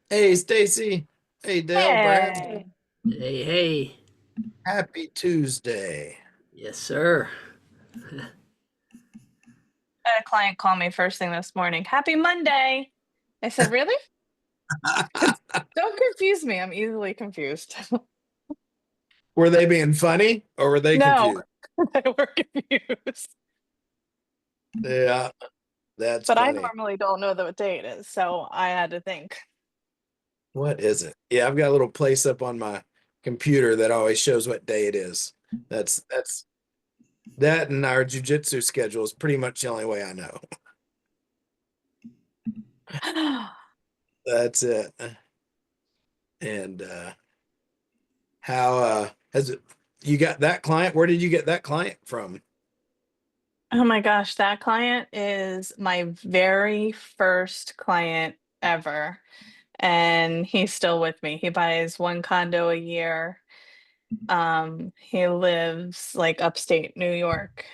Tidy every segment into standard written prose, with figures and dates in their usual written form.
Hey, Stacy. Hey, Dale, Brad. Hey, Hey, hey. Happy Tuesday. Yes, sir. I had a client call me first thing this morning. Happy Monday. I said, really? Don't confuse me. I'm easily confused. Were they being funny or were they No, confused? they were confused. Yeah, that's But I funny. normally don't know what day it is, so I had to think. What is it? Yeah, I've got a little place up on my computer that always shows what day it is. That's that and our jujitsu schedule is pretty much the only way I know. That's it. And how has it you got that client? Where did you get that client from? Oh my gosh, that client is my very first client ever. And he's still with me. He buys one condo a year. He lives like upstate New York.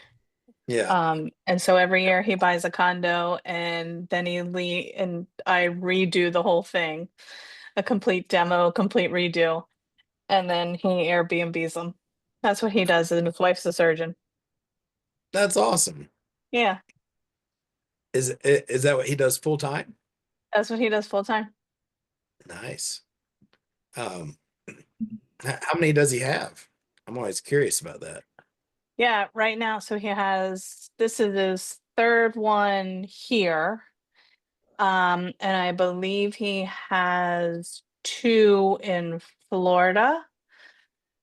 Yeah, And so every year he buys a condo and then and I redo the whole thing, a complete demo, complete redo, and then he Airbnbs them. That's what he does, and his wife's a surgeon. that's awesome. Yeah, Is that what he does full time? that's what he does full time. Nice. Um, how many does he have? I'm always curious about that. Yeah, right now, so he has this is his third one here. And I believe he has two in Florida.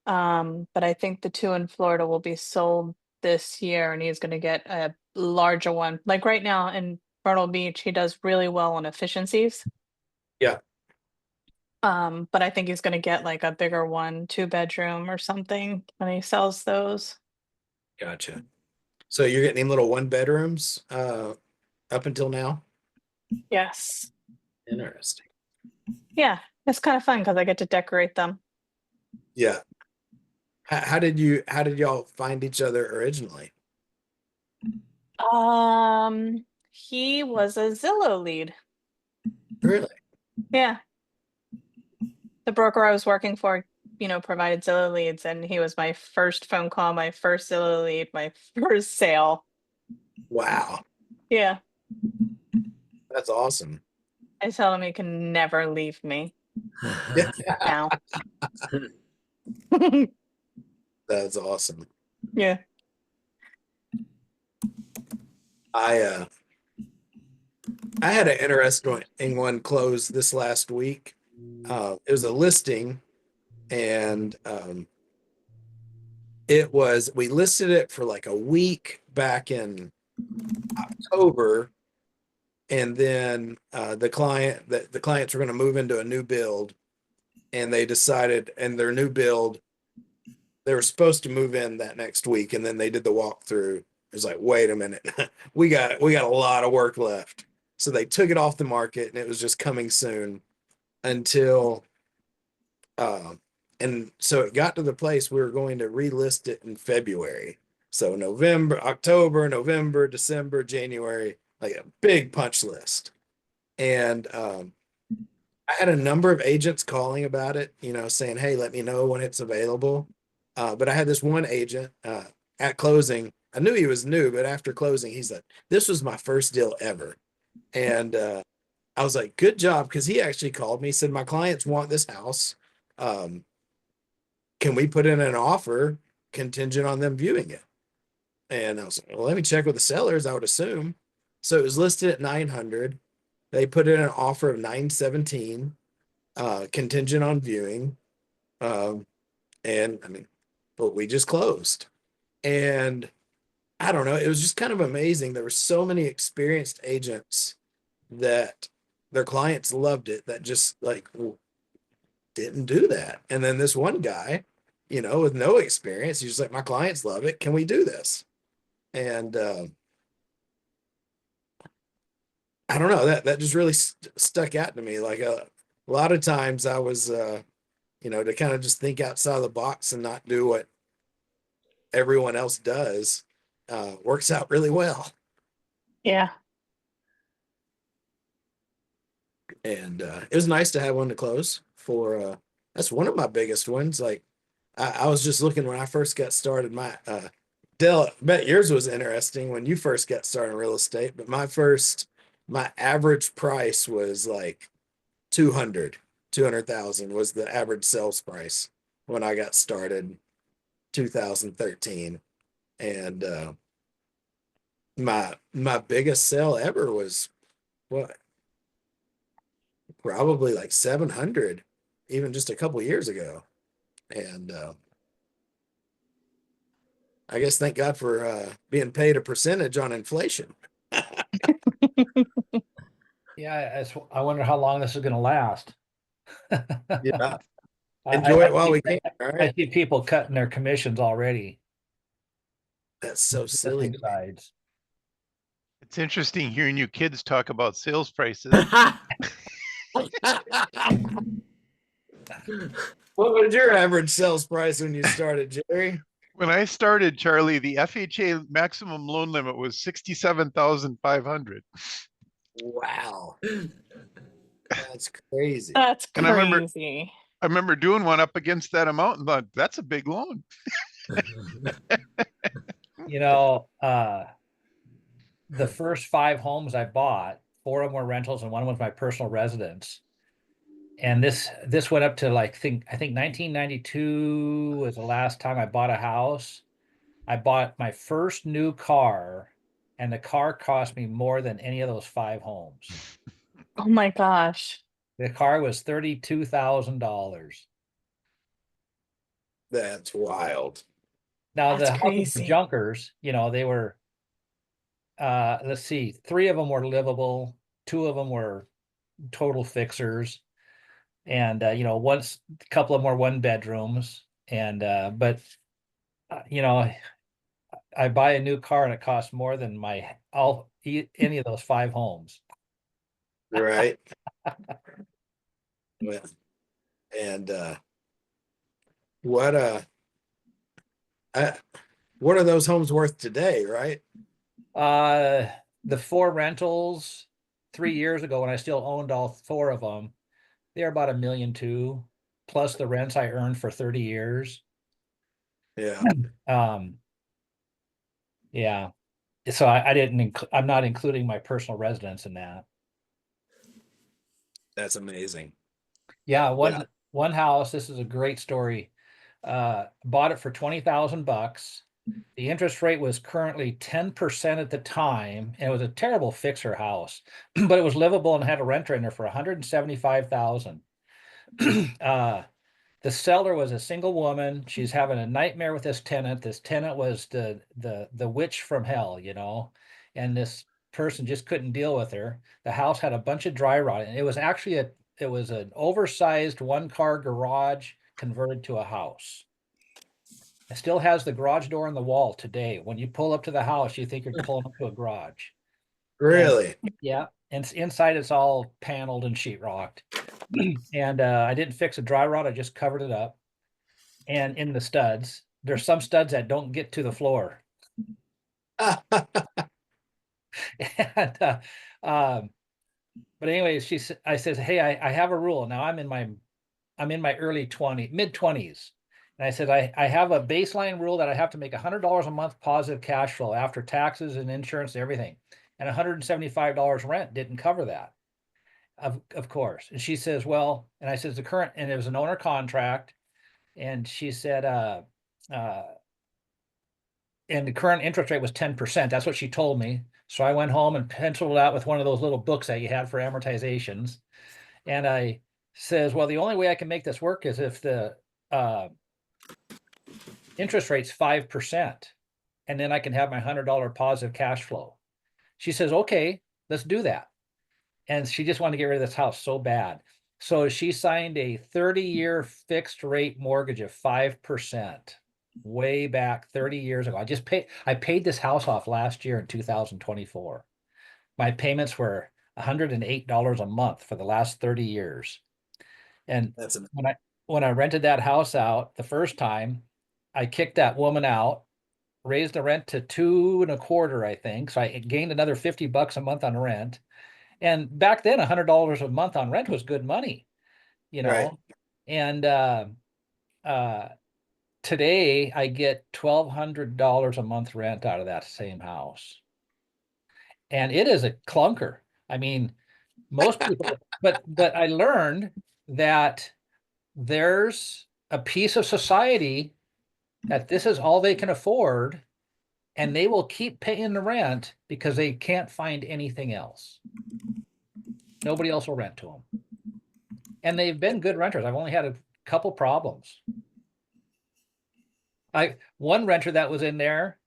But I think the two in Florida will be sold this year, and he's going to get a larger one. Like right now in Myrtle Beach, he does really well on efficiencies. Yeah, But I think he's going to get like a bigger one, two bedroom or something when he sells those. gotcha. So you're getting him little one bedrooms up until now? Yes. Interesting. Yeah, it's kind of fun because I get to decorate them. Yeah. How did y'all find each other originally? He was a Zillow lead. Really? Yeah. The broker I was working for, provided Zillow leads, and he was my first phone call, my first Zillow lead, my first sale. Wow. Yeah, That's awesome. I tell him he can never leave me Yeah, now. that's awesome. Yeah. I uh I had an interesting one close this last week. It was a listing and we listed it for like a week back in October, and then the clients were going to move into a new build, and they decided in their new build they were supposed to move in that next week, and then they did the walkthrough. It was like, wait a minute, we got a lot of work left, so they took it off the market, and it was just coming soon until uh, and so it got to the place we were going to relist it in February. So November, October, November, December, January, like a big punch list. And I had a number of agents calling about it, saying, "Hey, let me know when it's available." But I had this one agent at closing. I knew he was new, but after closing, he said, "This was my first deal ever," and I was like, "Good job," because he actually called me, said, "My clients want this house. Um, can we put in an offer contingent on them viewing it?" And I was like, "Well, let me check with the sellers. I would assume." So it was listed at 900. They put in an offer of 917, contingent on viewing. Um, and I mean, but we just closed. And I don't know, it was just kind of amazing. There were so many experienced agents that their clients loved it that just like didn't do that. And then this one guy, with no experience, he's just like, my clients love it. Can we do this? And I don't know, that just really stuck out to me. Like a lot of times I was, to kind of just think outside of the box and not do what everyone else does, works out really well. Yeah. And it was nice to have one to close for. That's one of my biggest ones. Like I was just looking when I first got started. My Dell, I bet yours was interesting when you first got started in real estate. But my average price was like 200,000 was the average sales price when I got started, 2013. And my biggest sale ever was what, probably like 700, even just a couple years ago. And I guess thank God for being paid a percentage on inflation. Yeah, I wonder how long this is going to last. Yeah, I, enjoy I, it while we see, can. All I right, see people cutting their commissions already. that's so silly. Listing sides. It's interesting hearing you kids talk about sales prices. What was your average sales price when you started, Jerry? When I started, Charlie, the FHA maximum loan limit was 67,500. Wow, that's crazy. That's And crazy. I remember doing one up against that amount and thought, that's a big loan. You know, the first 5 homes I bought, 4 of them were rentals and one was my personal residence. And this went up to like I think 1992 was the last time I bought a house. I bought my first new car, and the car cost me more than any of those 5 homes. Oh my gosh. The car was $32,000. That's wild. Now That's the houses were crazy. junkers, they were let's see, 3 of them were livable, 2 of them were total fixers, and once a couple of them were 1 bedrooms, and but I buy a new car and it costs more than any of those 5 homes. Right. Well, and what uh, what are those homes worth today, right? The 4 rentals 3 years ago when I still owned all 4 of them, they're about $1.2 million, plus the rents I earned for 30 years. Yeah, Yeah. So I'm not including my personal residence in that. that's amazing. Yeah, Yeah. one house, this is a great story. Bought it for $20,000. The interest rate was currently 10% at the time, and it was a terrible fixer house, but it was livable and had a renter in there for $175,000. The seller was a single woman. She's having a nightmare with this tenant. This tenant was the witch from hell, and this person just couldn't deal with her. The house had a bunch of dry rot, and it was an oversized 1-car garage converted to a house. It still has the garage door in the wall today. When you pull up to the house, you think you're pulling up to a garage. Really? Yeah, and inside it's all paneled and sheetrocked. And I didn't fix a dry rot. I just covered it up. And in the studs, there's some studs that don't get to the floor. And but anyways, I said, hey, I have a rule now. I'm in my mid 20s. And I said, I have a baseline rule that I have to make $100 a month positive cash flow after taxes and insurance and everything. And $175 rent didn't cover that. Of course. And she says, well, and I said, and it was an owner contract. And she said, and the current interest rate was 10%. That's what she told me. So I went home and penciled it out with one of those little books that you had for amortizations. And I says, well, the only way I can make this work is if the interest rate's 5%, and then I can have my $100 positive cash flow. She says, okay, let's do that. And she just wanted to get rid of this house so bad. So she signed a 30-year fixed rate mortgage of 5% way back 30 years ago. I paid this house off last year in 2024. My payments were $108 a month for the last 30 years. And That's when I rented that house out the first time, I kicked that woman out, raised the rent to $2.25, I think. So I gained another $50 a month on rent. And back then, $100 a month on rent was good money, you know? Right. And today I get $1,200 a month rent out of that same house. And it is a clunker. I mean, most people, but I learned that there's a piece of society that this is all they can afford, and they will keep paying the rent because they can't find anything else. Nobody else will rent to them. And they've been good renters. I've only had a couple problems. One renter that was in there,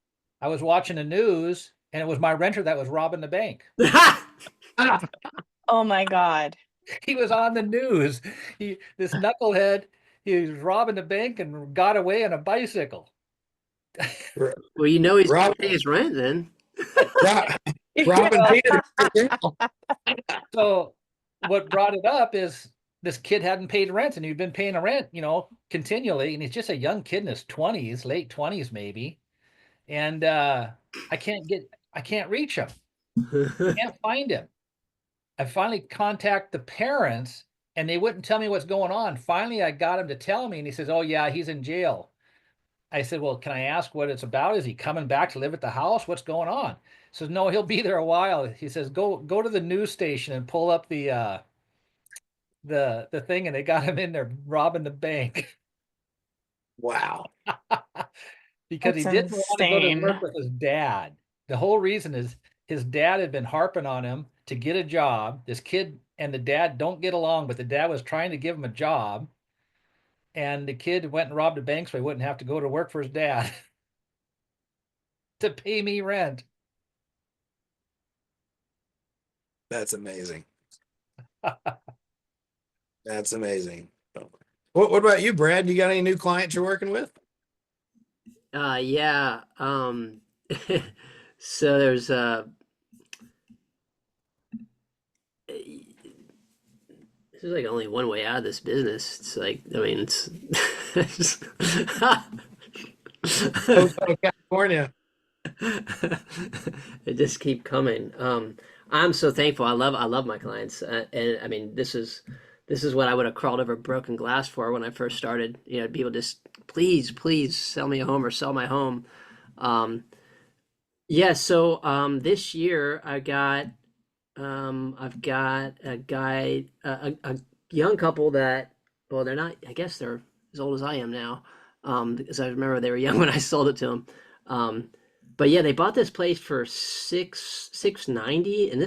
I was watching the news, and it was my renter that was robbing the bank. Oh my God. He was on the news. This knucklehead, he was robbing the bank and got away on a bicycle. Well, you know he's going Rob- to pay his rent then. Robin Peter. So what brought it up is this kid hadn't paid rent, and he'd been paying the rent, continually. And he's just a young kid in his 20s, late 20s maybe. And I can't reach him. Can't find him. I finally contact the parents, and they wouldn't tell me what's going on. Finally, I got him to tell me, and he says, "Oh yeah, he's in jail." I said, "Well, can I ask what it's about? Is he coming back to live at the house? What's going on?" He says, "No, he'll be there a while." He says, "Go to the news station and pull up the thing," and they got him in there robbing the bank. Wow. Because he That's didn't want to go to insane. work with his dad. The whole reason is his dad had been harping on him to get a job. This kid and the dad don't get along, but the dad was trying to give him a job. And the kid went and robbed a bank so he wouldn't have to go to work for his dad to pay me rent. That's amazing. That's amazing. What about you, Brad? You got any new clients you're working with? Yeah. So there's there's like only one way out of this business. It's like, I mean, it's California. It just keep coming. I'm so thankful. I love my clients, and I mean, this is what I would have crawled over broken glass for when I first started. People just please sell me a home or sell my home. Yeah. So this year I've got a guy, a young couple that, well, they're not. I guess they're as old as I am now, because I remember they were young when I sold it to them. But yeah, they bought this place for $690, and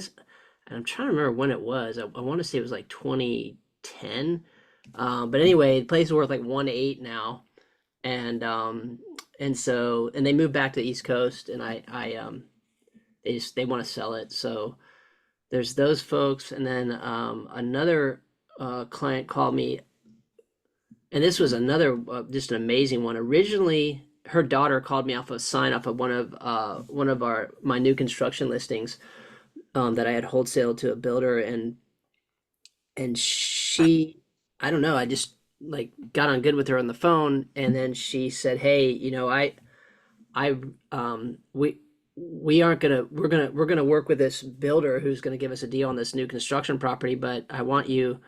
I'm trying to remember when it was. I want to say it was like 2010. But anyway, the place is worth like 1.8 now, and they moved back to the East Coast, and they want to sell it. So there's those folks, and then another client called me, and this was another just an amazing one. Originally, her daughter called me off a sign off of one of my new construction listings that I had wholesaled to a builder, and she, I don't know, I just like got on good with her on the phone, and then she said, "Hey, we're gonna work with this builder who's gonna give us a deal on this new construction property, but I want you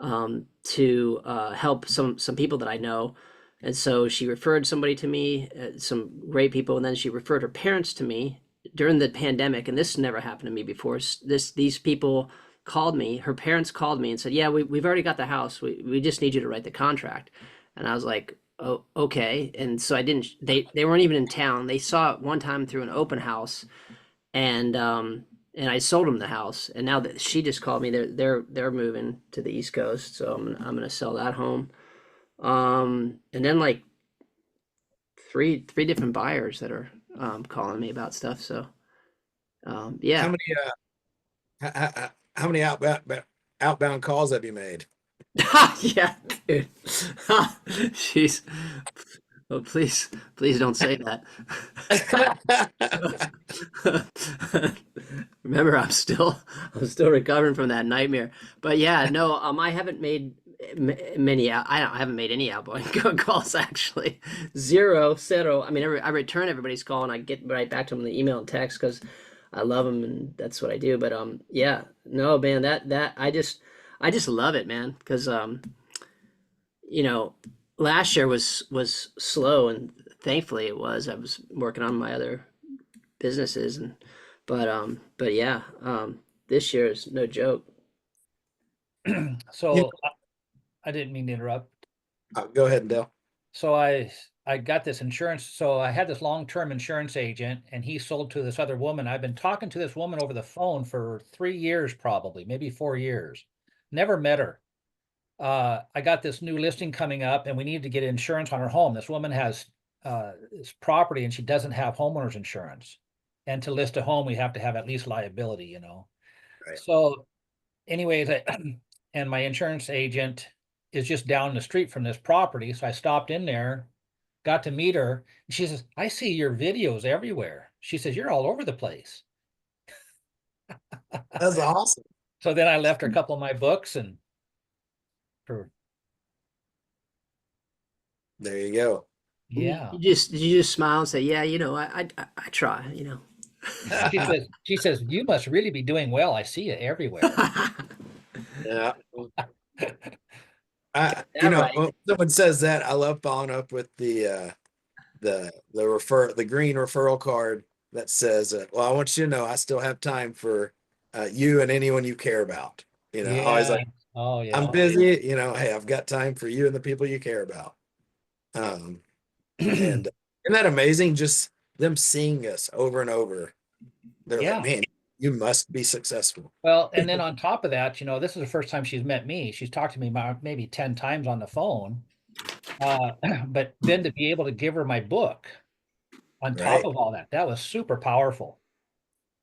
to help some people that I know." And so she referred somebody to me, some great people, and then she referred her parents to me during the pandemic. And this never happened to me before. These people called me. Her parents called me and said, "Yeah, we've already got the house. We just need you to write the contract." And I was like, "Oh, okay." And so I didn't. They weren't even in town. They saw it one time through an open house, and I sold them the house. And now that she just called me, they're moving to the East Coast, so I'm gonna sell that home. And then like three different buyers that are calling me about stuff. So yeah. How many outbound calls have you made? Yeah, dude. Jeez. Oh, please don't say that. Remember, I'm still recovering from that nightmare. But yeah, no, I haven't made many. I haven't made any outgoing calls actually. Zero. I mean, I return everybody's call and I get right back to them in the email and text because I love them and that's what I do. But yeah, no, man, that I just love it, man, because you know, last year was slow, and thankfully it was. I was working on my other businesses, and but yeah, this year is no joke. So I didn't mean to interrupt. Go ahead, Dale. So I got this insurance. So I had this long-term insurance agent, and he sold to this other woman. I've been talking to this woman over the phone for 3 years, probably, maybe 4 years. Never met her. I got this new listing coming up, and we need to get insurance on her home. This woman has this property, and she doesn't have homeowners insurance. And to list a home, we have to have at least liability, you know. Right. So, anyways, and my insurance agent is just down the street from this property. So I stopped in there, got to meet her. And she says, I see your videos everywhere. She says, you're all over the place. That's awesome. So then I left her a couple of my books and for There you go. yeah. You just smile and say, yeah, you know, I try, you know. She says, you must really be doing well. I see it everywhere. Yeah. Yeah, right. When someone says that, I love following up with the green referral card that says, well, I want you to know I still have time for you and anyone you care about. You know, always Yeah. like, Oh yeah. I'm busy, you know, hey, I've got time for you and the people you care about. And isn't that amazing? Just them seeing us over and over. They're Yeah. like, man, you must be successful. Well, and then on top of that, you know, this is the first time she's met me. She's talked to me about maybe 10 times on the phone. But then to be able to give her my book on top Right. of all that, that was super powerful.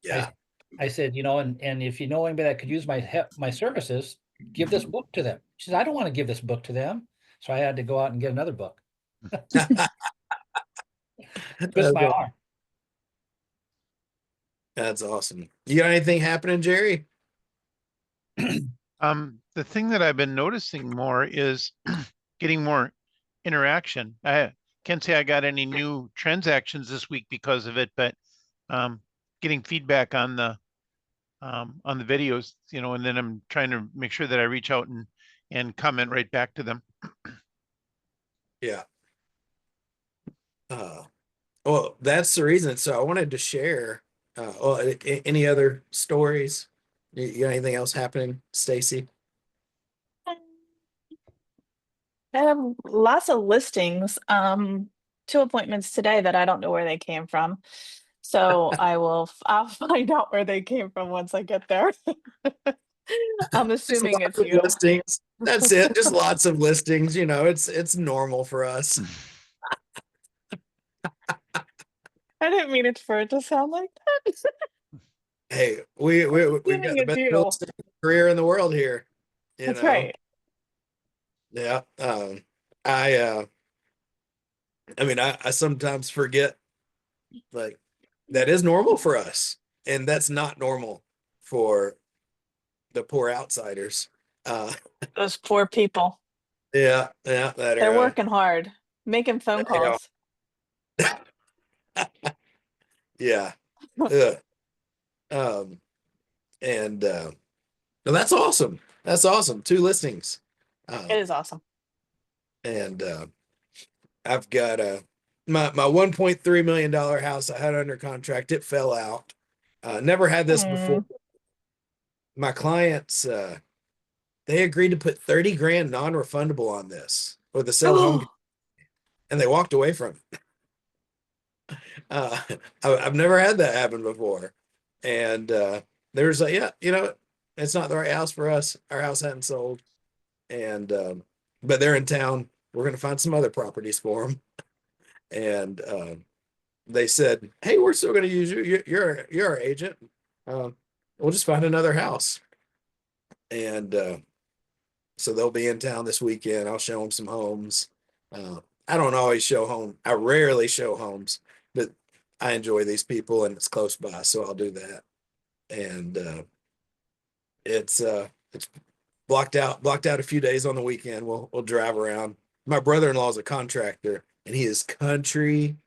Yeah. I said, you know, and if you know anybody that could use my services, give this book to them. She said, I don't want to give this book to them. So I had to go out and get another book. Twist my arm. That's awesome. You got anything happening, Jerry? The thing that I've been noticing more is getting more interaction. I can't say I got any new transactions this week because of it, but getting feedback on the videos, you know, and then I'm trying to make sure that I reach out and comment right back to them. Yeah. Well, that's the reason. So I wanted to share. Any other stories? You got anything else happening, Stacy? I have lots of listings, 2 appointments today that I don't know where they came from. So I'll find out where they came from once I get there. I'm assuming it's you. Listings. That's it. Just lots of listings. You know, it's normal for us. I didn't mean it for it to sound like that. Hey, we've got Assuming the it's best you. real estate career in the world here. You That's know? right. Yeah. I mean, I sometimes forget like that is normal for us, and that's not normal for the poor outsiders. Those poor people. Yeah, that They're are working hard, making phone they are. calls. Yeah. Ugh. And no, that's awesome. That's awesome. 2 listings. It is awesome. And I've got my $1.3 million house I had under contract. It fell out. Never had this before. My clients they agreed to put 30 grand non-refundable on this with the sell home, and they walked away from it. I've never had that happen before. And there's like, yeah, you know, it's not the right house for us. Our house hadn't sold. And but they're in town. We're gonna find some other properties for them. And they said, hey, we're still gonna use you. You're our agent. We'll just find another house. And so they'll be in town this weekend. I'll show them some homes. I don't always show home. I rarely show homes, but I enjoy these people and it's close by, so I'll do that. And it's blocked out a few days on the weekend. We'll drive around. My brother-in-law is a contractor, and he is country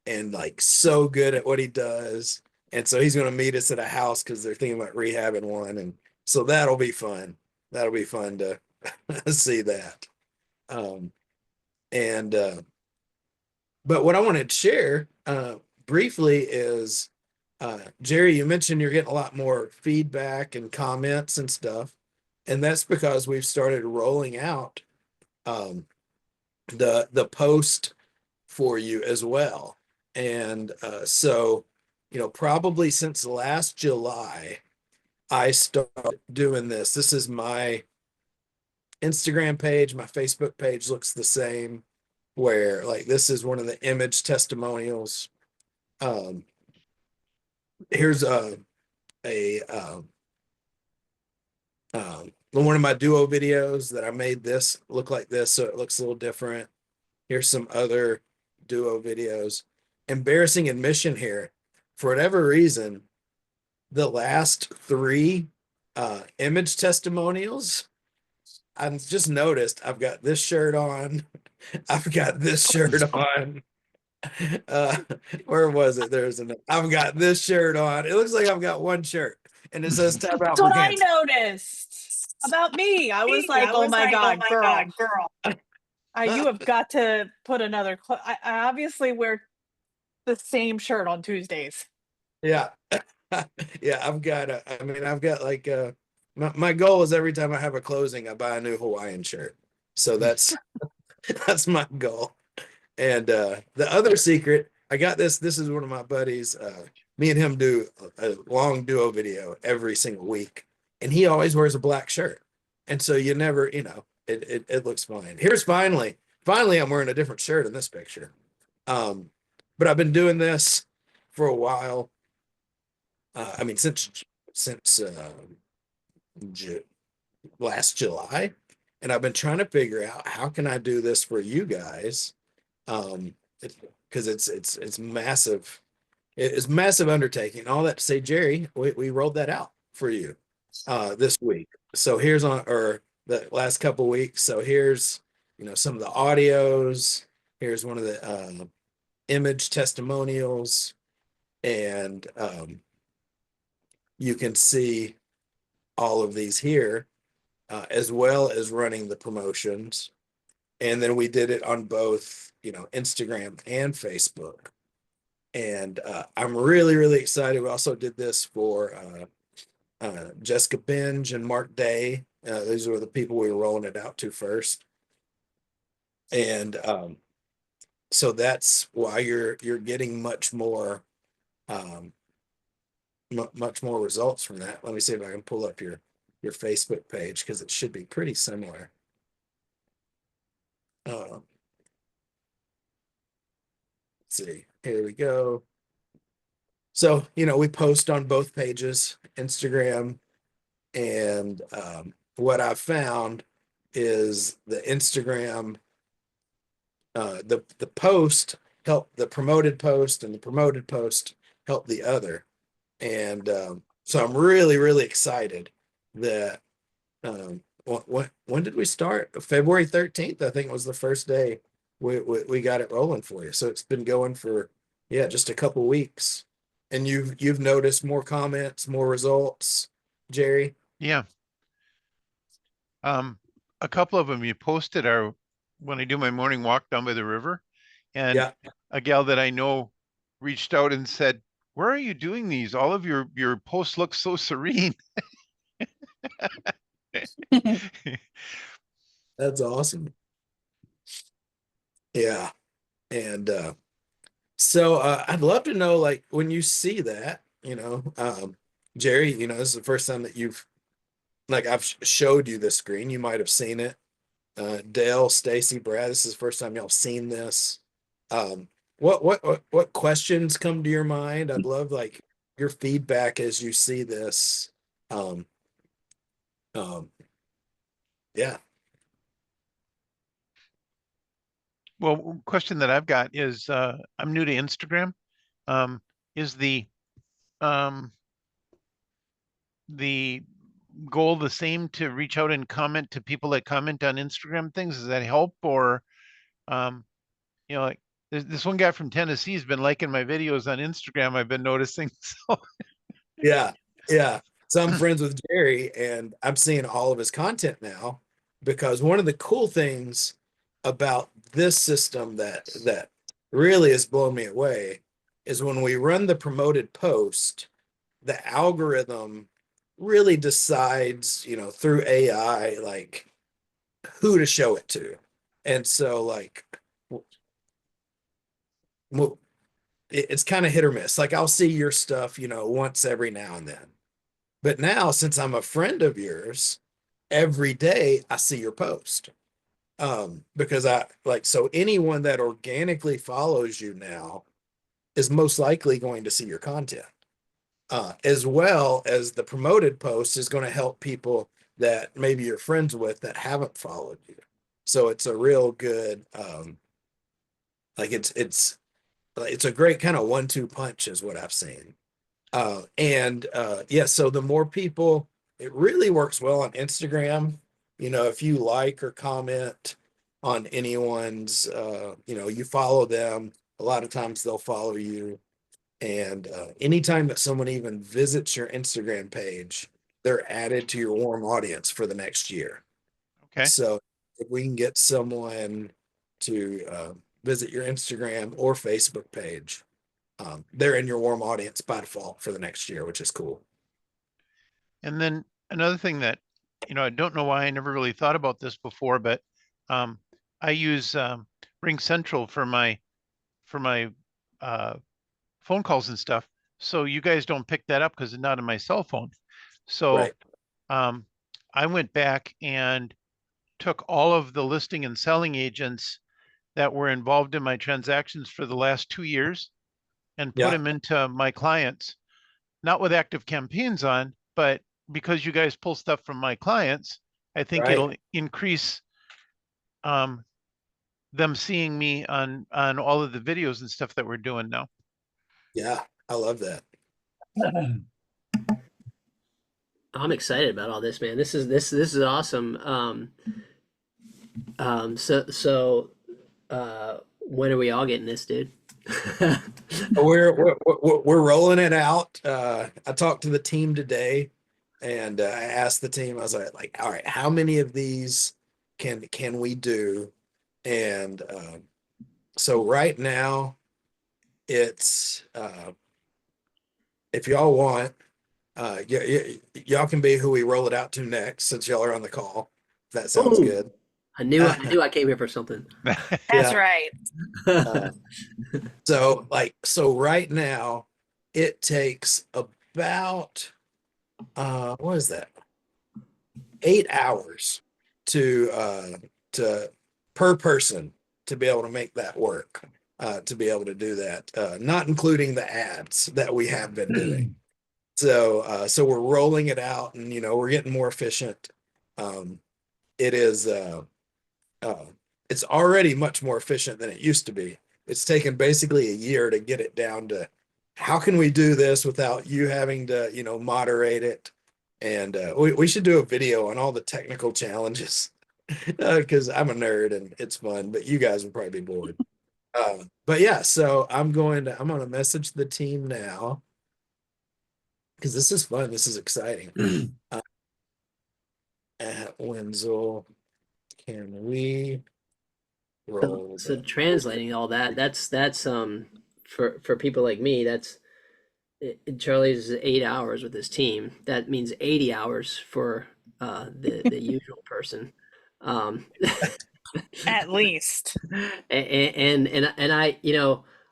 and like so good at what he does. And so he's going to meet us at a house because they're thinking about rehabbing one. And so that'll be fun. That'll be fun to see that. And but what I wanted to share briefly is, Jerry, you mentioned you're getting a lot more feedback and comments and stuff. And that's because we've started rolling out the post for you as well. And so, probably since last July, I started doing this. This is my Instagram page. My Facebook page looks the same, where like this is one of the image testimonials. Here's one of my duo videos that I made this look like this, so it looks a little different. Here's some other duo videos. Embarrassing admission here. For whatever reason, the last 3 image testimonials, I've just noticed I've got this shirt on. I've got this shirt on. Where was it? I've got this shirt on. It looks like I've got one shirt and it says tap out That's for what I cancer. noticed about me. I was like, oh my God, girl. You have got to put another I obviously wear the same shirt on Tuesdays. Yeah. Yeah, I've got like my goal is every time I have a closing, I buy a new Hawaiian shirt. So that's that's my goal. And the other secret, I got this is one of my buddies. Me and him do a long duo video every single week, and he always wears a black shirt. And so you never, it looks fine. Here's finally I'm wearing a different shirt in this picture. But I've been doing this for a while. I mean, since last July, and I've been trying to figure out how can I do this for you guys, because it's massive. It's massive undertaking. All that to say, Jerry, we rolled that out for you this week. So here's or the last couple weeks. So here's some of the audios. Here's one of the image testimonials, and you can see all of these here, as well as running the promotions. And then we did it on both, Instagram and Facebook. And I'm really, really excited. We also did this for Jessica Binge and Mark Day. These were the people we were rolling it out to first. And so that's why you're getting much more results from that. Let me see if I can pull up your Facebook page, because it should be pretty similar. Let's see, here we go. So, we post on both pages, Instagram, and what I've found is the Instagram, the post help the promoted post, and the promoted post help the other. And so I'm really, really excited that when did we start? February 13th, I think, was the first day we got it rolling for you. So it's been going for just a couple weeks. And you've noticed more comments, more results, Jerry? Yeah. A couple of them you posted are when I do my morning walk down by the river, and a gal that I know reached out and said, "Where are you doing these? All of your posts look so serene." That's awesome. Yeah. And so I'd love to know, like, when you see that, Jerry, this is the first time that I've showed you this screen. You might have seen it. Dale, Stacy, Brad, this is the first time y'all seen this. What questions come to your mind? I'd love like your feedback as you see this. Yeah. Well, question that I've got is, I'm new to Instagram. Is the goal the same, to reach out and comment to people that comment on Instagram things? Does that help? Or, like this one guy from Tennessee has been liking my videos on Instagram. I've been noticing. So Yeah, yeah. So I'm friends with Jerry, and I'm seeing all of his content now because one of the cool things about this system that really has blown me away is when we run the promoted post, the algorithm really decides, through AI, like who to show it to. And so like it's kind of hit or miss. Like I'll see your stuff, once every now and then. But now, since I'm a friend of yours, every day I see your post. Because so anyone that organically follows you now is most likely going to see your content. As well as the promoted post is going to help people that maybe you're friends with that haven't followed you. So it's a real good, like it's a great kind of 1-2 punch is what I've seen. Yeah, so the more people, it really works well on Instagram. If you like or comment on anyone's, you follow them, a lot of times they'll follow you. And anytime that someone even visits your Instagram page, they're added to your warm audience for the next year. okay. So if we can get someone to visit your Instagram or Facebook page, they're in your warm audience by default for the next year, which is cool. And then another thing that, I don't know why I never really thought about this before, but I use Ring Central for my phone calls and stuff. So you guys don't pick that up because it's not on my cell phone. So Right. I went back and took all of the listing and selling agents that were involved in my transactions for the last 2 years and put Yeah. them into my clients, not with active campaigns on, but because you guys pull stuff from my clients, I think Right. it'll increase them seeing me on all of the videos and stuff that we're doing now. Yeah. I love that. I'm excited about all this, man. This is awesome. When are we all getting this, dude? We're rolling it out. I talked to the team today, and I asked the team. I was like, all right, how many of these can we do? And so right now, it's if y'all want, y'all can be who we roll it out to next, since y'all are on the call. If that sounds Ooh. good. I knew I came here for something. That's Yeah. right. So right now it takes about what is that? 8 hours to per person to be able to make that work, to be able to do that, not including the ads that we have been doing. So we're rolling it out, and we're getting more efficient. It is it's already much more efficient than it used to be. It's taken basically a year to get it down to how can we do this without you having to, moderate it. And we should do a video on all the technical challenges because I'm a nerd and it's fun, but you guys will probably be bored. But yeah, so I'm going to message the team now because this is fun. This is exciting. At Wenzel, can we roll? So translating all that's for people like me, Charlie's is 8 hours with his team. That means 80 hours for the usual person. At least. And I,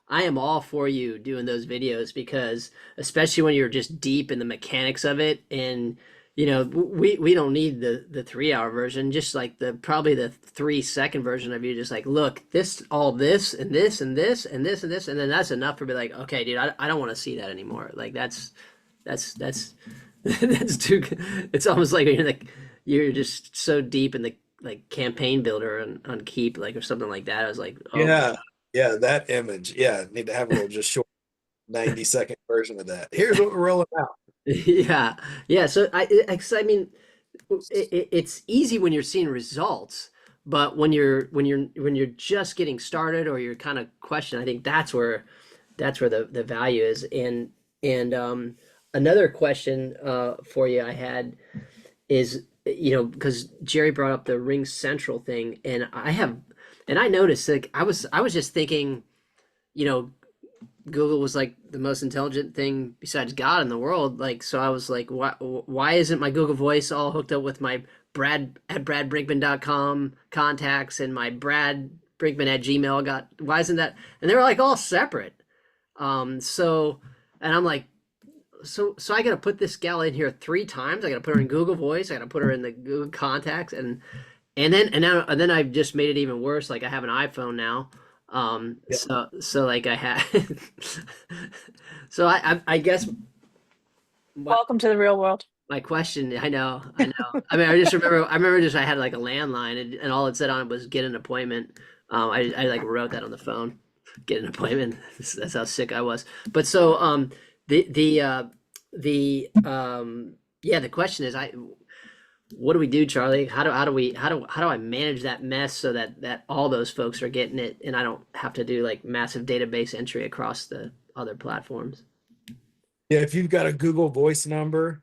I am all for you doing those videos because especially when you're just deep in the mechanics of it, and we don't need the 3 hour version, just like probably the 3 second version of you just like, look, all this and this and this and this and this, and then that's enough for be like, okay, dude, I don't want to see that anymore. Like that's that's too. It's almost like you're just so deep in the like campaign builder on Keep, like, or something like that. I was like, oh yeah, that image. Yeah, need to have a little just short 90-second version of that. Here's what we're rolling out. yeah. So I mean, it's easy when you're seeing results, But when you're just getting started or you're kind of questioning, I think that's where the value is. And another question for you I had is, because Jerry brought up the Ring Central thing, and I noticed, like, I was just thinking, Google was like the most intelligent thing besides God in the world. Like, so I was like, why isn't my Google Voice all hooked up with my Brad@bradbrinkman.com contacts and my Brinkman@gmail why isn't that? And they were like all separate. And I'm like, so I got to put this gal in here 3 times. I got to put her in Google Voice. I got to put her in the Google contacts, and then I've just made it even worse. Like, I have an iPhone now. Yeah. So like I had, so I guess Welcome to the real world. my question, I know. I mean, I remember I had like a landline, and all it said on it was get an appointment. I like wrote that on the phone, get an appointment. That's how sick I was. But so, the question is, what do we do, Charlie? How do I manage that mess so that all those folks are getting it, and I don't have to do like massive database entry across the other platforms? Yeah, if you've got a Google Voice number,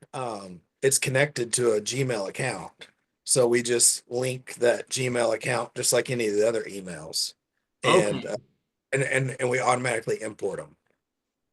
it's connected to a Gmail account. So we just link that Gmail account just like any of the other emails, and Okay. and we automatically import them.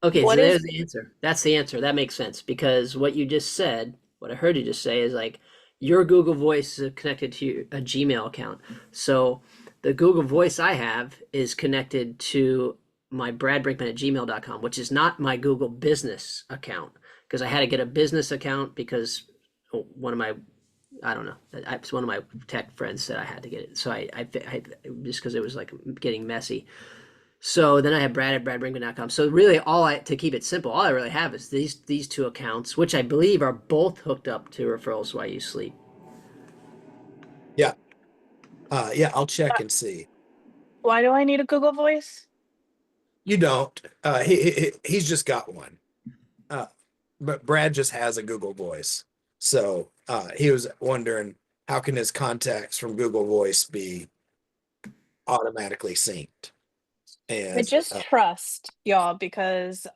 Okay, so What is there's the answer. That's the answer. That makes sense, because what you just said, what I heard you just say is like your Google Voice is connected to a Gmail account. So the Google Voice I have is connected to my bradbrinkman@gmail.com, which is not my Google business account, because I had to get a business account because one of my, I don't know, it's one of my tech friends said I had to get it. So I just because it was like getting messy. So then I have Brad@bradbrinkman.com. So really, to keep it simple, all I really have is these 2 accounts, which I believe are both hooked up to Referrals While You Sleep. Yeah, yeah, I'll check and see. Why do I need a Google Voice? You don't. He's just got one. But Brad just has a Google Voice. So he was wondering how can his contacts from Google Voice be automatically synced? I And just trust y'all because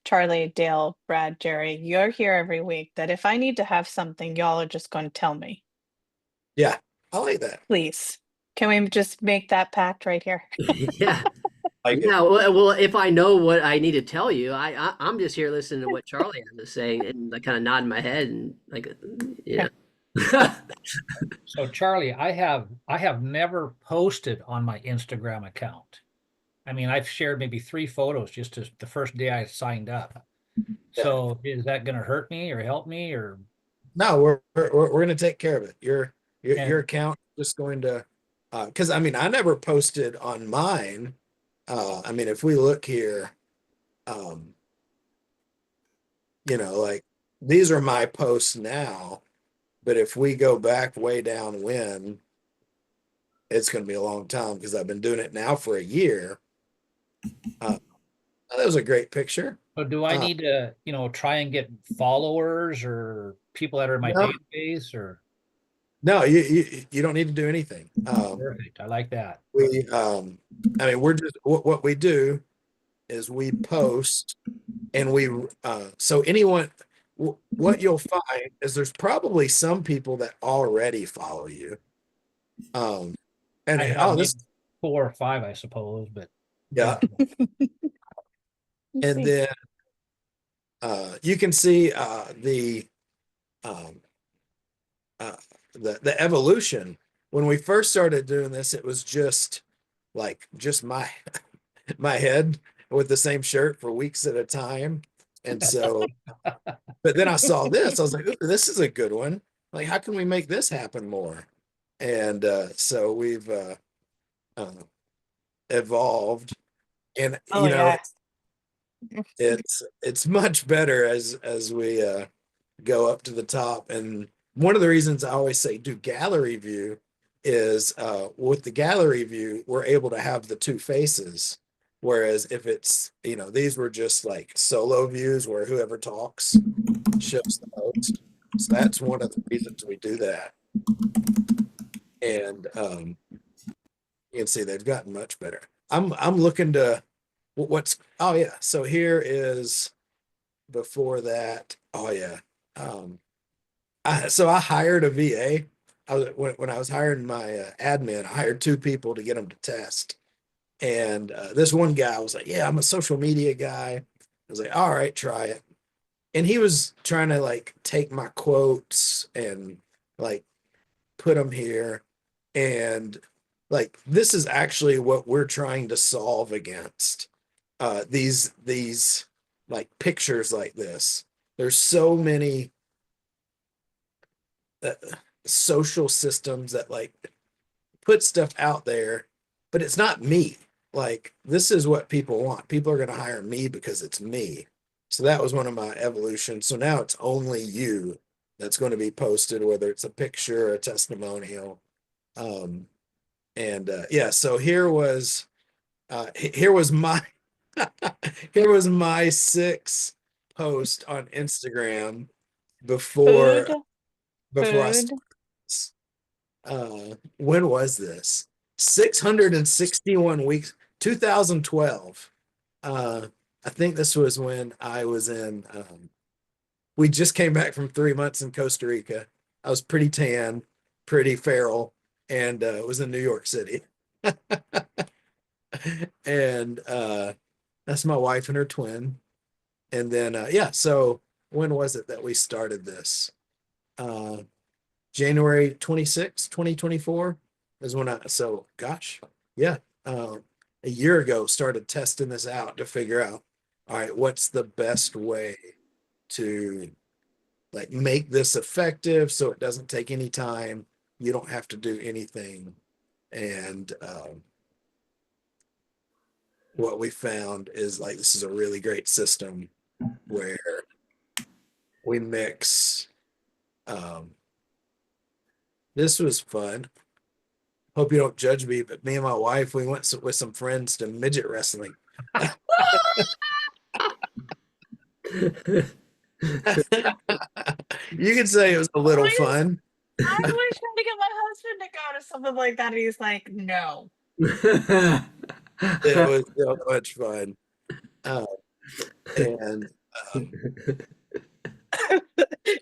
Charlie, Dale, Brad, Jerry, you're here every week, that if I need to have something, y'all are just going to tell me. yeah, I like that. Please. Can we just make that pact right here? Yeah. Like Yeah. Well, if I know what I need to tell you, I'm just here listening to what Charlie has to say and like kind of nodding my head and like, yeah. So Charlie, I have never posted on my Instagram account. I mean, I've shared maybe 3 photos just as the first day I signed up. So is that going to hurt me or help me, or? no, we're going to take care of it. Your And account is just going to because I mean I never posted on mine. I mean if we look here, like these are my posts now, but if we go back way down when, it's going to be a long time because I've been doing it now for a year. That was a great picture. so do I need to, try and get followers or people that are in my No. database, or? No, you don't need to do anything. Perfect. I like that. I mean, we're just what we do is we post and so anyone, what you'll find is there's probably some people that already follow you. And I have maybe this 4 or 5, I suppose, but yeah, Let's and see. then you can see um, the evolution. When we first started doing this, it was just my my head with the same shirt for weeks at a time. And so, but then I saw this, I was like, ooh, this is a good one. Like, how can we make this happen more? And so we've evolved, and Oh, yeah. it's much better as we go up to the top. And one of the reasons I always say do gallery view is with the gallery view, we're able to have the 2 faces. Whereas if it's, these were just like solo views where whoever talks shows the most. So that's one of the reasons we do that. And you can see they've gotten much better. I'm looking to oh yeah. So here is before that. Oh yeah. So I hired a VA. When I was hiring my admin, I hired 2 people to get them to test. And this one guy was like, "Yeah, I'm a social media guy." I was like, "All right, try it." And he was trying to like take my quotes and like put them here. And like this is actually what we're trying to solve against. These like pictures like this. There's so many uh, social systems that like put stuff out there, but it's not me. Like this is what people want. People are going to hire me because it's me. So that was one of my evolutions. So now it's only you that's going to be posted, whether it's a picture or a testimonial. And yeah, so here was my here was my 6 post on Instagram before Food, before I food. when was this? 661 weeks, 2012. I think this was when I was in we just came back from 3 months in Costa Rica. I was pretty tan, pretty feral, and was in New York City. And that's my wife and her twin. And then yeah, so when was it that we started this? January 26, 2024 is when gosh, yeah, a year ago started testing this out to figure out, all right, what's the best way to like make this effective so it doesn't take any time. You don't have to do anything. And what we found is like this is a really great system where we mix. This was fun. Hope you don't judge me, but me and my wife, we went with some friends to midget wrestling. You could say it was a little fun. I always try to get my husband to go to something like that, and he's like, "No." It was so much fun. And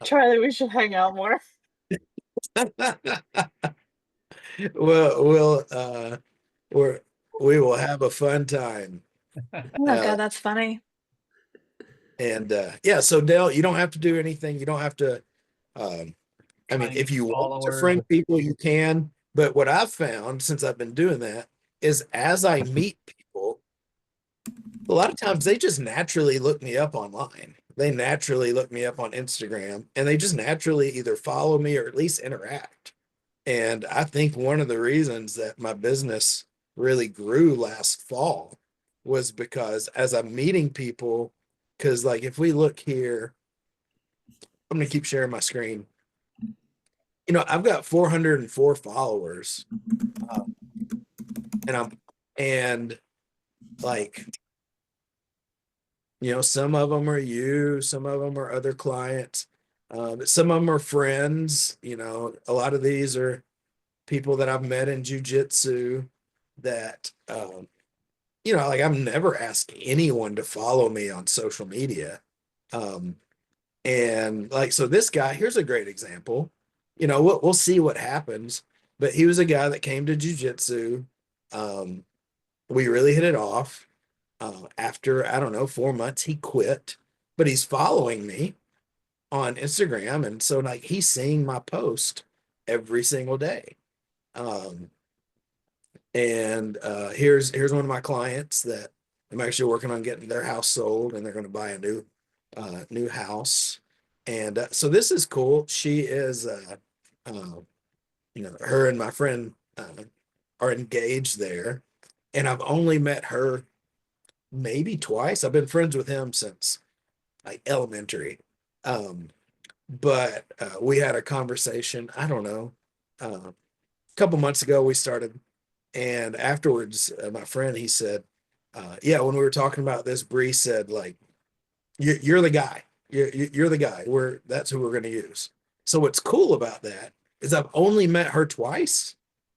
Charlie, we should hang out more. we will have a fun time. Oh my God, that's funny. And yeah, so Dale, you don't have to do anything. You don't have to I mean, if you want to friend people, you can. But what I've found since I've been doing that is as I meet people, a lot of times they just naturally look me up online. They naturally look me up on Instagram and they just naturally either follow me or at least interact. And I think one of the reasons that my business really grew last fall was because as I'm meeting people, because like if we look here, I'm going to keep sharing my screen. You know, I've got 404 followers, and like, you know, some of them are you, some of them are other clients, some of them are friends. You know, a lot of these are people that I've met in jujitsu that, you know, like I've never asked anyone to follow me on social media. And like, so this guy, here's a great example. You know, we'll see what happens, but he was a guy that came to jujitsu. We really hit it off. After, I don't know, 4 months, he quit, but he's following me on Instagram. And so like he's seeing my post every single day. And here's one of my clients that I'm actually working on getting their house sold, and they're going to buy a new house. And so this is cool. She is, you know, her and my friend are engaged there, and I've only met her maybe twice. I've been friends with him since like elementary. But we had a conversation, I don't know, a couple months ago we started, and afterwards my friend, he said, yeah, when we were talking about this, Bree said like, you're the guy. You're the guy. That's who we're going to use. So what's cool about that is I've only met her twice,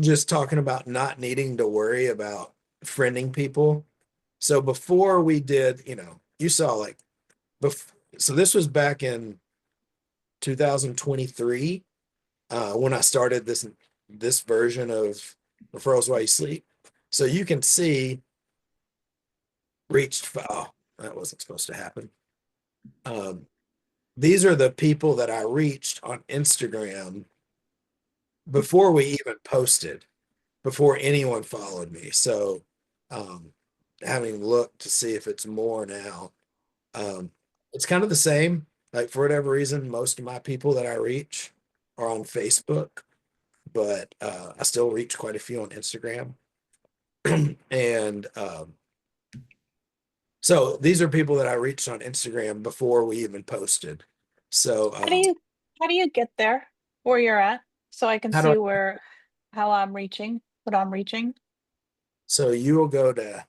just talking about not needing to worry about friending people. So before we did, you saw like, so this was back in 2023 when I started this version of referrals while you sleep. So you can see reached. Oh, that wasn't supposed to happen. These are the people that I reached on Instagram before we even posted, before anyone followed me. So, having looked to see if it's more now, it's kind of the same. Like for whatever reason, most of my people that I reach are on Facebook, but I still reach quite a few on Instagram. And so these are people that I reached on Instagram before we even posted. So How do you get there where you're at so I can how do see I, how I'm reaching, what I'm reaching? so you will go to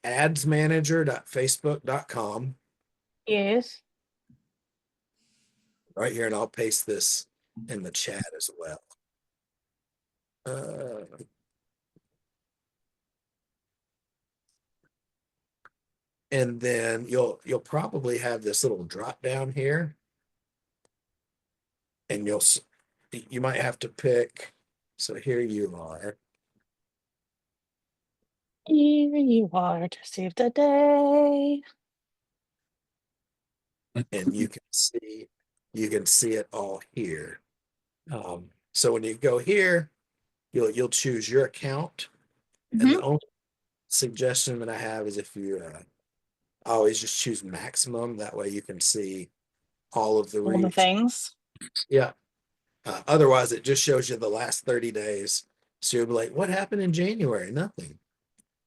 adsmanager.facebook.com Yes. right here, and I'll paste this in the chat as well. And then you'll probably have this little drop down here, and you might have to pick. So here you are. Here you are to save the day. And you can see it all here. So when you go here, you'll choose your account, and Mhm. the only suggestion that I have is if you always just choose maximum. That way you can see all of the All the reach. things. Yeah. Otherwise, it just shows you the last 30 days. So you'll be like, what happened in January? Nothing.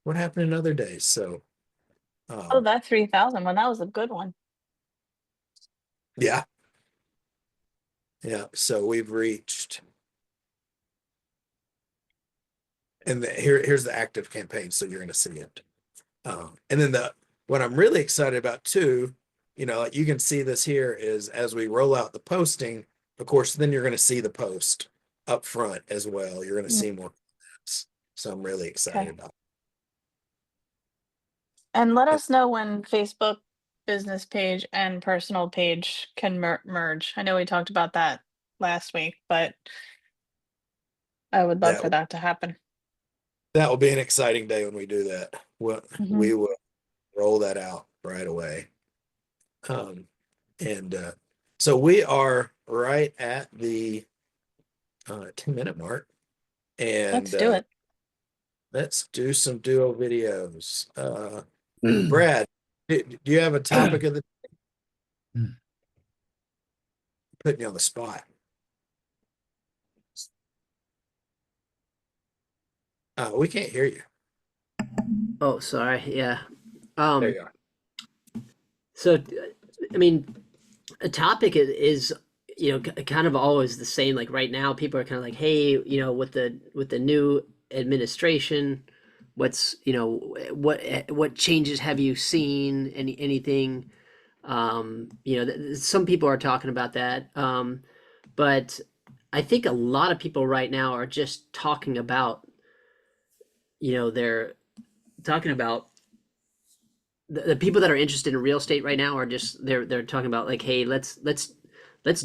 What happened in other days? So, Oh, that 3,000 one, that was a good one. yeah. Yeah. So we've reached, and here's the active campaign. So you're going to see it. And then what I'm really excited about too, you can see this here is as we roll out the posting, of course, then you're going to see the post up front as well. You're going to see more comments. So I'm really excited Okay. about it. And let us know when Facebook business page and personal page can merge. I know we talked about that last week, but I would love for That that to happen. that will be an exciting day when we do that. Mhm. We will roll that out right away. And so we are right at the 10-minute mark, and Let's do it. let's do some duo videos. Brad, do you have a topic of the putting you on the spot? We can't hear you. Oh, sorry. Yeah. There you are. So, I mean, a topic is kind of always the same. Like right now, people are kind of like, hey, with the new administration, what changes have you seen? Anything? Some people are talking about that, but I think a lot of people right now are just talking about, they're talking about the people that are interested in real estate right now are just they're talking about like, hey, let's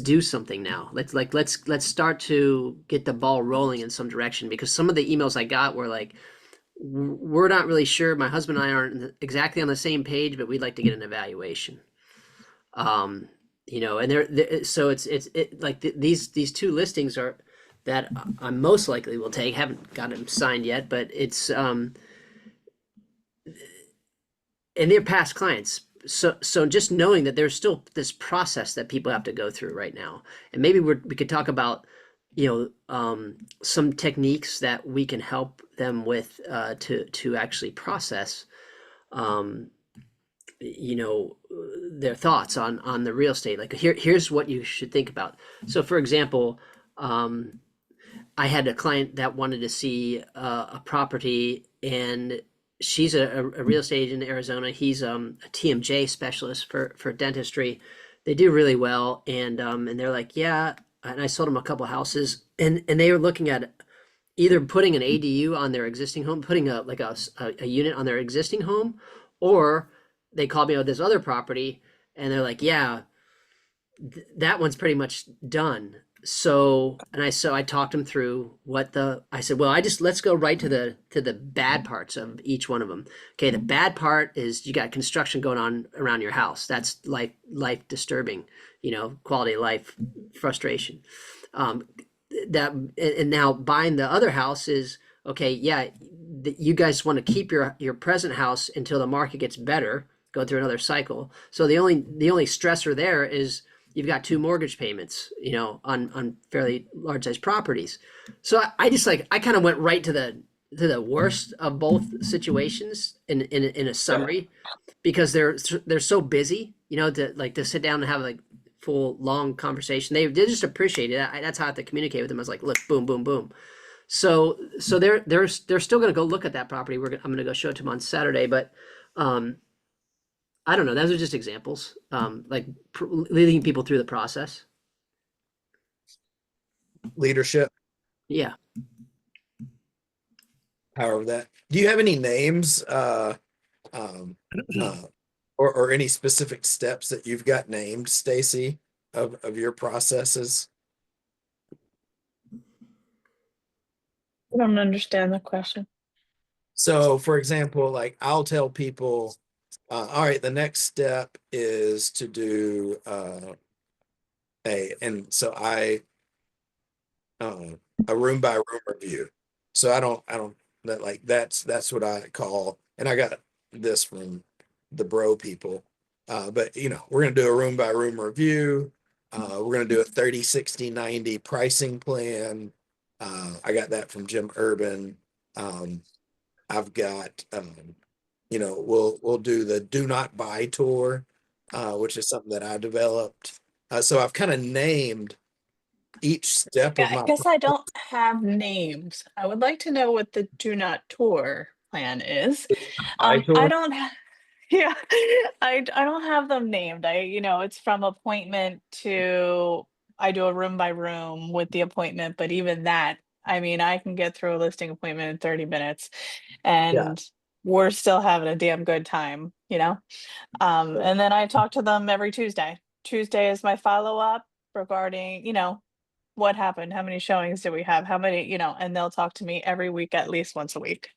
do something now. Let's start to get the ball rolling in some direction, because some of the emails I got were like, we're not really sure. My husband and I aren't exactly on the same page, but we'd like to get an evaluation. And so it's like these two listings are that I most likely will take. Haven't got them signed yet, but it's and they're past clients. So just knowing that there's still this process that people have to go through right now, and maybe we could talk about some techniques that we can help them with to actually process their thoughts on the real estate. Like here's what you should think about. So for example, I had a client that wanted to see a property, and she's a real estate agent in Arizona. He's a TMJ specialist for dentistry. They do really well, and they're like, yeah. And I sold them a couple houses, and they were looking at either putting an ADU on their existing home, putting a unit on their existing home, or they called me about this other property and they're like, yeah, that one's pretty much done. So I talked them through I said, well, let's go right to the bad parts of each one of them. Okay, the bad part is you got construction going on around your house. That's life disturbing, quality of life frustration. And now buying the other house is okay. Yeah, you guys want to keep your present house until the market gets better, go through another cycle. So the only stressor there is you've got 2 mortgage payments, on fairly large size properties. So I kind of went right to the worst of both situations in a summary, because they're so busy, to sit down and have like full long conversation. They just appreciate it. That's how I have to communicate with them. I was like, look, boom, boom, boom. So they're still going to go look at that property. I'm going to go show it to them on Saturday, but I don't know. Those are just examples, leading people through the process. Leadership, Yeah. power of that. Do you have any names, or any specific steps that you've got named, Stacy, of your processes? I don't understand the question. So, for example, like I'll tell people, all right, the next step is to do a room by room review. So I don't that's what I call, and I got this from the bro people. But we're gonna do a room by room review. We're gonna do a 30, 60, 90 pricing plan. I got that from Jim Urban. I've got we'll do the do not buy tour, which is something that I developed. So I've kind of named each step Yeah, of I my guess I don't have names. I would like to know what the do not tour plan is. buy I tour. don't have, yeah, I don't have them named. It's from appointment to I do a room by room with the appointment, but even that, I mean, I can get through a listing appointment in 30 minutes Yeah. and we're still having a damn good time. And then I talk to them every Tuesday. Tuesday is my follow-up regarding, what happened, how many showings did we have, how many, and they'll talk to me every week, at least once a week,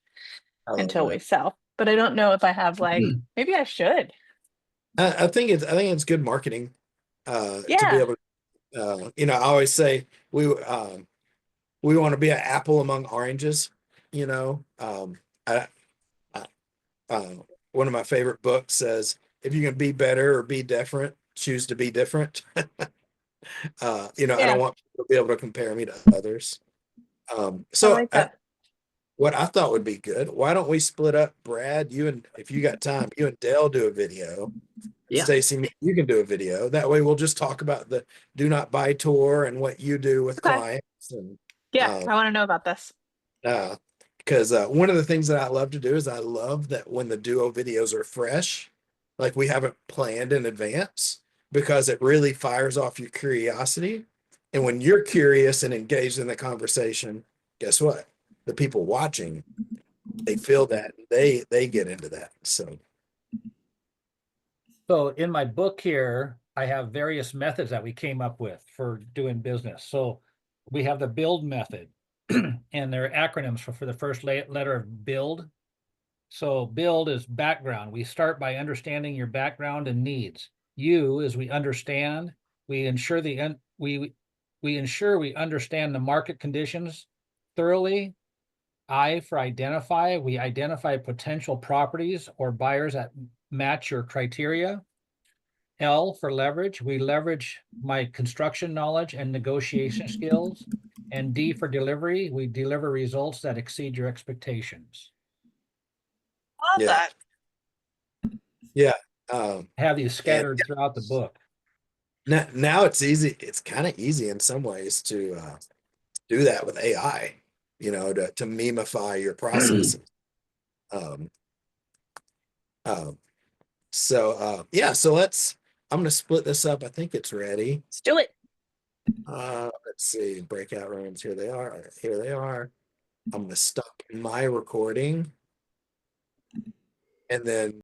I love until we that. sell. But I don't know if I have maybe I should. I think it's good marketing, to be Yeah. able to, I always say we want to be an apple among oranges, I, I one of my favorite books says, if you can be better or be different, choose to be different. I Yeah, don't want people to be able to compare me to others. I So like that. what I thought would be good, why don't we split up, Brad, if you got time, you and Dale do a video. Yeah. Stacy, you can do a video. That way we'll just talk about the do not buy tour and what you do with Okay. clients. And Yeah, I want to know about this. because one of the things that I love to do is I love that when the duo videos are fresh, like we haven't planned in advance, because it really fires off your curiosity. And when you're curious and engaged in the conversation, guess what? The people watching, they feel that they get into that. So in my book here, I have various methods that we came up with for doing business. So we have the build method, and they're acronyms for the first letter of build. So build is background. We start by understanding your background and needs. U is we understand. We ensure we understand the market conditions thoroughly. I for identify. We identify potential properties or buyers that match your criteria. L for leverage. We leverage my construction knowledge and negotiation skills. And D for delivery. We deliver results that exceed your expectations. I love yeah, that. yeah. Have these And scattered throughout the book. now it's easy. It's kind of easy in some ways to do that with AI, to memify your processes. Um, yeah, so I'm going to split this up. I think it's ready. Let's do it. Let's see, breakout rooms. Here they are. Here they are. I'm gonna stop my recording. And then